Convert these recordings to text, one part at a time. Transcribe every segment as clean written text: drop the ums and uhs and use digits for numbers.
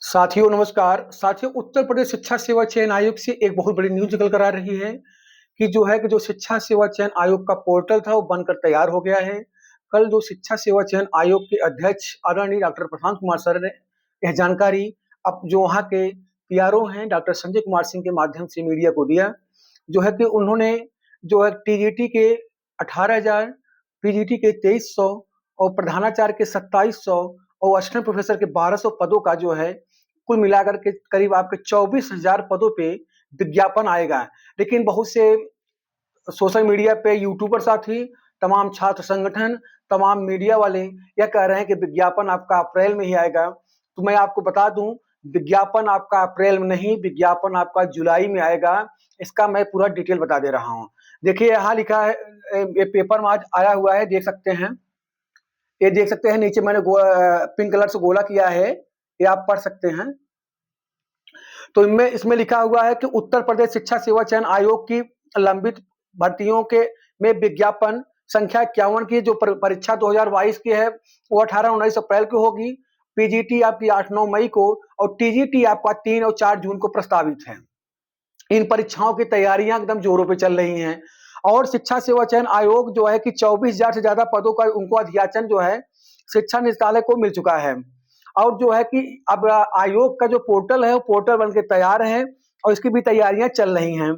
साथियों नमस्कार। साथियों, उत्तर प्रदेश शिक्षा सेवा चयन आयोग से एक बहुत बड़ी न्यूज़ निकल कर आ रही है कि जो शिक्षा सेवा चयन आयोग का पोर्टल था वो बनकर तैयार हो गया है। कल जो शिक्षा सेवा चयन आयोग के अध्यक्ष आदरणीय डॉक्टर प्रशांत कुमार सर ने यह जानकारी अब जो वहाँ के पीआरओ हैं डॉक्टर संजय कुमार सिंह के माध्यम से मीडिया को दिया। जो है कि उन्होंने जो है टीजीटी के 18,000, पीजीटी के 2300 और प्रधानाचार्य के 2700 और असिस्टेंट प्रोफेसर के 1200 पदों का जो है कुल मिलाकर के करीब आपके 24,000 पदों पे विज्ञापन आएगा। लेकिन बहुत से सोशल मीडिया पे यूट्यूबर साथी, तमाम छात्र संगठन, तमाम मीडिया वाले यह कह रहे हैं कि विज्ञापन आपका अप्रैल में ही आएगा। तो मैं आपको बता दूं, विज्ञापन आपका अप्रैल में नहीं, विज्ञापन आपका जुलाई में आएगा। इसका मैं पूरा डिटेल बता दे रहा हूँ। देखिए यहाँ लिखा है, ये पेपर में आज आया हुआ है, देख सकते हैं। ये देख सकते हैं, नीचे मैंने पिंक कलर से गोला किया है, ये आप पढ़ सकते हैं। तो इनमें इसमें लिखा हुआ है कि उत्तर प्रदेश शिक्षा सेवा चयन आयोग की लंबित भर्तियों के में विज्ञापन संख्या 51 की जो परीक्षा 2022 की है वो 18-19 अप्रैल को होगी। पीजीटी आपकी 8-9 मई को और टीजीटी आपका 3 और 4 जून को प्रस्तावित है। इन परीक्षाओं की तैयारियां एकदम जोरों पे चल रही हैं और शिक्षा सेवा चयन आयोग जो है कि 24,000 से ज्यादा पदों का उनको अध्याचन जो है शिक्षा निदेशालय को मिल चुका है। और जो है कि अब आयोग का जो पोर्टल है वो पोर्टल बनके तैयार है और इसकी भी तैयारियां चल रही हैं।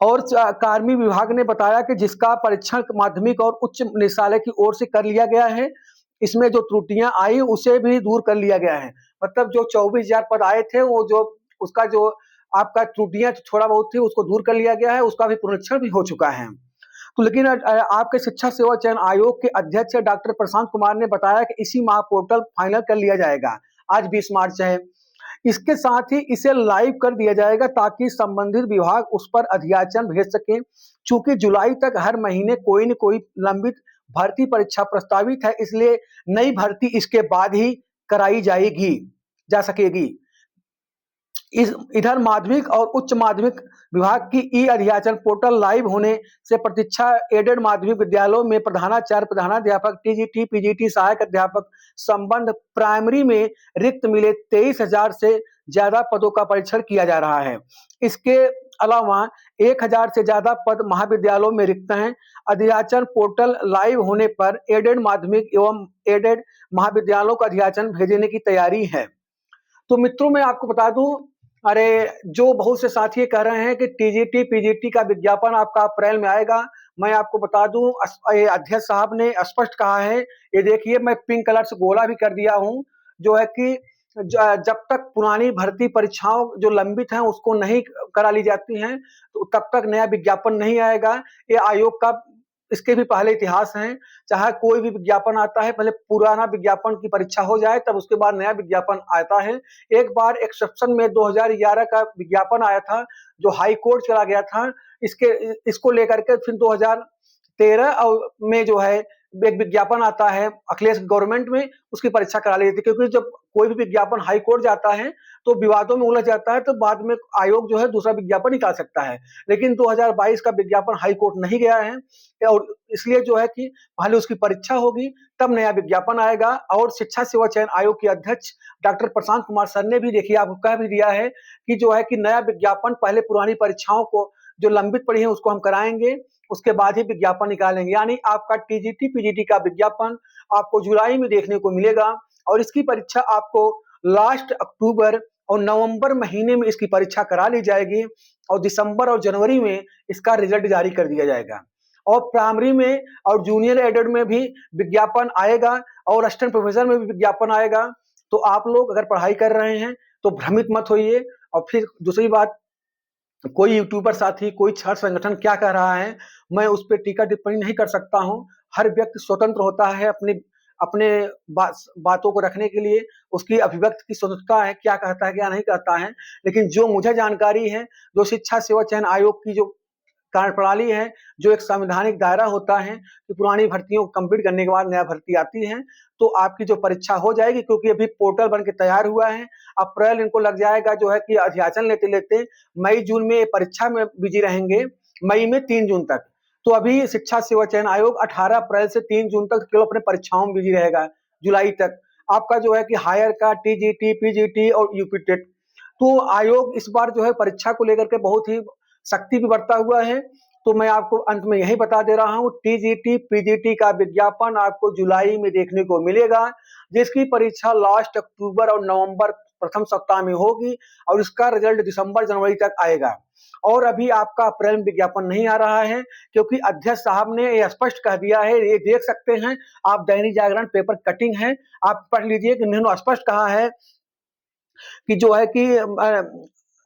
और कार्मिक विभाग ने बताया कि जिसका परीक्षण माध्यमिक और उच्च निदेशालय की ओर से कर लिया गया है, इसमें जो त्रुटियां आई उसे भी दूर कर लिया गया है। मतलब जो 24,000 पद आए थे वो जो उसका जो आपका त्रुटियां थोड़ा बहुत थी उसको दूर कर लिया गया है, उसका भी पुनरीक्षण भी हो चुका है। तो लेकिन आपके शिक्षा सेवा चयन आयोग के अध्यक्ष डॉक्टर प्रशांत कुमार ने बताया कि इसी माह पोर्टल फाइनल कर लिया जाएगा। आज 20 मार्च है। इसके साथ ही इसे लाइव कर दिया जाएगा ताकि संबंधित विभाग उस पर अध्याचन भेज सके। चूंकि जुलाई तक हर महीने कोई न कोई लंबित भर्ती परीक्षा प्रस्तावित है, इसलिए नई भर्ती इसके बाद ही कराई जा सकेगी। इधर माध्यमिक और उच्च माध्यमिक विभाग की ई अध्याचन पोर्टल लाइव होने से प्रतीक्षा एडेड माध्यमिक विद्यालयों में प्रधानाचार्य, प्रधानाध्यापक, टीजीटी, पीजीटी, सहायक अध्यापक संबंध प्राइमरी में रिक्त मिले 23,000 से ज्यादा पदों का परीक्षण किया जा रहा है। इसके अलावा 1,000 से ज्यादा पद महाविद्यालयों में रिक्त हैं। अध्याचन पोर्टल लाइव होने पर एडेड माध्यमिक एवं एडेड महाविद्यालयों का अध्याचन भेजने की तैयारी है। तो मित्रों मैं आपको बता दूं, अरे जो बहुत से साथी कह रहे हैं कि टीजीटी पीजीटी का विज्ञापन आपका अप्रैल में आएगा, मैं आपको बता दूं ये अध्यक्ष साहब ने स्पष्ट कहा है। ये देखिए मैं पिंक कलर से गोला भी कर दिया हूं, जो है कि जब तक पुरानी भर्ती परीक्षाओं जो लंबित हैं उसको नहीं करा ली जाती हैं तो तब तक नया विज्ञापन नहीं आएगा। ये आयोग का इसके भी पहले इतिहास हैं। चाहे कोई भी विज्ञापन आता है, पहले पुराना विज्ञापन की परीक्षा हो जाए तब उसके बाद नया विज्ञापन आता है। एक बार एक्सेप्शन में 2011 का विज्ञापन आया था जो हाई कोर्ट चला गया था। इसको लेकर के फिर 2013 में जो है एक विज्ञापन आता है अखिलेश गवर्नमेंट में, उसकी परीक्षा करा ली जाती है। क्योंकि जब कोई भी विज्ञापन हाई कोर्ट जाता है तो विवादों में उलझ जाता है, तो बाद में आयोग जो है दूसरा विज्ञापन निकाल सकता है। लेकिन 2022 का विज्ञापन हाई कोर्ट नहीं गया है और इसलिए जो है कि पहले उसकी परीक्षा होगी तब नया विज्ञापन आएगा। और शिक्षा सेवा चयन आयोग के अध्यक्ष डॉक्टर प्रशांत कुमार सर ने भी देखिए आपको कह भी दिया है कि जो है कि नया विज्ञापन पहले पुरानी परीक्षाओं को जो लंबित पड़ी है उसको हम कराएंगे, उसके बाद ही विज्ञापन निकालेंगे। यानी आपका टीजीटी पीजीटी का विज्ञापन आपको जुलाई में देखने को मिलेगा और इसकी परीक्षा आपको लास्ट अक्टूबर और नवंबर महीने में इसकी परीक्षा करा ली जाएगी और दिसंबर और जनवरी में इसका रिजल्ट जारी कर दिया जाएगा। और प्राइमरी में और जूनियर एडेड में भी विज्ञापन आएगा और असिस्टेंट प्रोफेसर में भी विज्ञापन आएगा। तो आप लोग अगर पढ़ाई कर रहे हैं तो भ्रमित मत होइए। और फिर दूसरी बात, कोई यूट्यूबर साथी, कोई छात्र संगठन क्या कह रहा है, मैं उस पर टीका टिप्पणी नहीं कर सकता हूं। हर व्यक्ति स्वतंत्र होता है अपने अपने बातों को रखने के लिए, उसकी अभिव्यक्ति की स्वतंत्रता है, क्या कहता है क्या नहीं कहता है। लेकिन जो मुझे जानकारी है, जो शिक्षा सेवा चयन आयोग की जो कार्यप्रणाली है, जो एक संवैधानिक दायरा होता है कि पुरानी भर्तियों को कंप्लीट करने के बाद नया भर्ती आती है, तो आपकी जो परीक्षा हो जाएगी। क्योंकि अभी पोर्टल बन के तैयार हुआ है, अप्रैल इनको लग जाएगा जो है कि अध्याचन लेते लेते मई जून में परीक्षा में बिजी रहेंगे, मई में 3 जून तक। तो अभी शिक्षा सेवा चयन आयोग 18 अप्रैल से 3 जून तक केवल अपने परीक्षाओं में बिजी रहेगा, जुलाई तक। आपका जो है कि हायर का टीजीटी, पीजीटी और यूपी टेट। तो आयोग इस बार जो है परीक्षा को लेकर के बहुत ही सख्ती भी बरता हुआ है। तो मैं आपको अंत में यही बता दे रहा हूँ, टीजीटी, पीजीटी का विज्ञापन आपको जुलाई में देखने को मिलेगा, जिसकी परीक्षा लास्ट अक्टूबर और नवंबर प्रथम सप्ताह में होगी और इसका रिजल्ट दिसंबर जनवरी तक आएगा। और अभी आपका अप्रैल में विज्ञापन नहीं आ रहा है, क्योंकि अध्यक्ष साहब ने ये स्पष्ट कह दिया है, ये देख सकते हैं आप, दैनिक जागरण पेपर कटिंग है, आप पढ़ लीजिए कि उन्होंने स्पष्ट कहा है कि जो है कि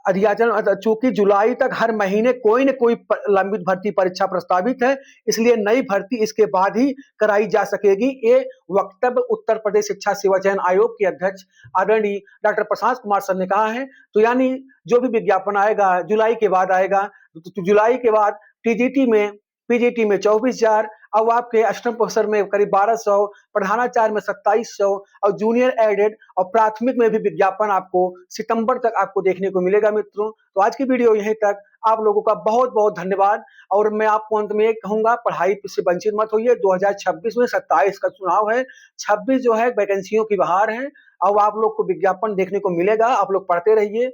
अधियाचन चूंकि जुलाई तक हर महीने कोई न कोई लंबित भर्ती परीक्षा प्रस्तावित है, इसलिए नई भर्ती इसके बाद ही कराई जा सकेगी। ये वक्तव्य उत्तर प्रदेश शिक्षा सेवा चयन आयोग के अध्यक्ष आदरणीय डॉक्टर प्रशांत कुमार सर ने कहा है। तो यानी जो भी विज्ञापन आएगा जुलाई के बाद आएगा, तो जुलाई के बाद टीजीटी में, पीजीटी में 24,000, अब आपके अष्टम प्रोफेसर में करीब 1200, प्रधानाचार्य में 2700 और जूनियर एडेड और प्राथमिक में भी विज्ञापन आपको सितंबर तक आपको देखने को मिलेगा मित्रों। तो आज की वीडियो यहीं तक। आप लोगों का बहुत बहुत धन्यवाद। और मैं आपको अंत में एक कहूंगा, पढ़ाई से वंचित मत होइए। 2026 में 27 का चुनाव है, 26 जो है वैकेंसियों की बहार है। अब आप लोग को विज्ञापन देखने को मिलेगा, आप लोग पढ़ते रहिए।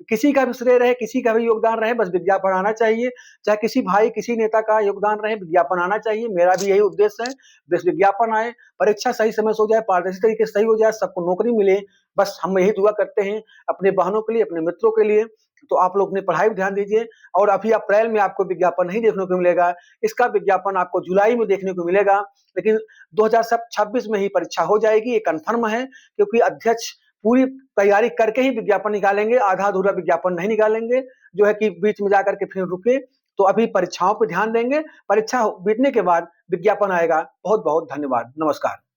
किसी का भी श्रेय रहे, किसी का भी योगदान रहे, बस विज्ञापन आना चाहिए। चाहे किसी भाई किसी नेता का योगदान रहे, विज्ञापन आना चाहिए। मेरा भी यही उद्देश्य है, बस विज्ञापन आए, परीक्षा सही समय से हो जाए, पारदर्शी तरीके से सही हो जाए, सबको नौकरी मिले। बस हम यही दुआ करते हैं अपने बहनों के लिए, अपने मित्रों के लिए। तो आप लोग अपनी पढ़ाई पर ध्यान दीजिए। और अभी अप्रैल में आपको विज्ञापन नहीं देखने को मिलेगा, इसका विज्ञापन आपको जुलाई में देखने को मिलेगा। लेकिन 2026 में ही परीक्षा हो जाएगी, ये कन्फर्म है, क्योंकि अध्यक्ष पूरी तैयारी करके ही विज्ञापन निकालेंगे, आधा अधूरा विज्ञापन नहीं निकालेंगे जो है कि बीच में जाकर के फिर रुके। तो अभी परीक्षाओं पर ध्यान देंगे, परीक्षा बीतने के बाद विज्ञापन आएगा। बहुत बहुत धन्यवाद, नमस्कार।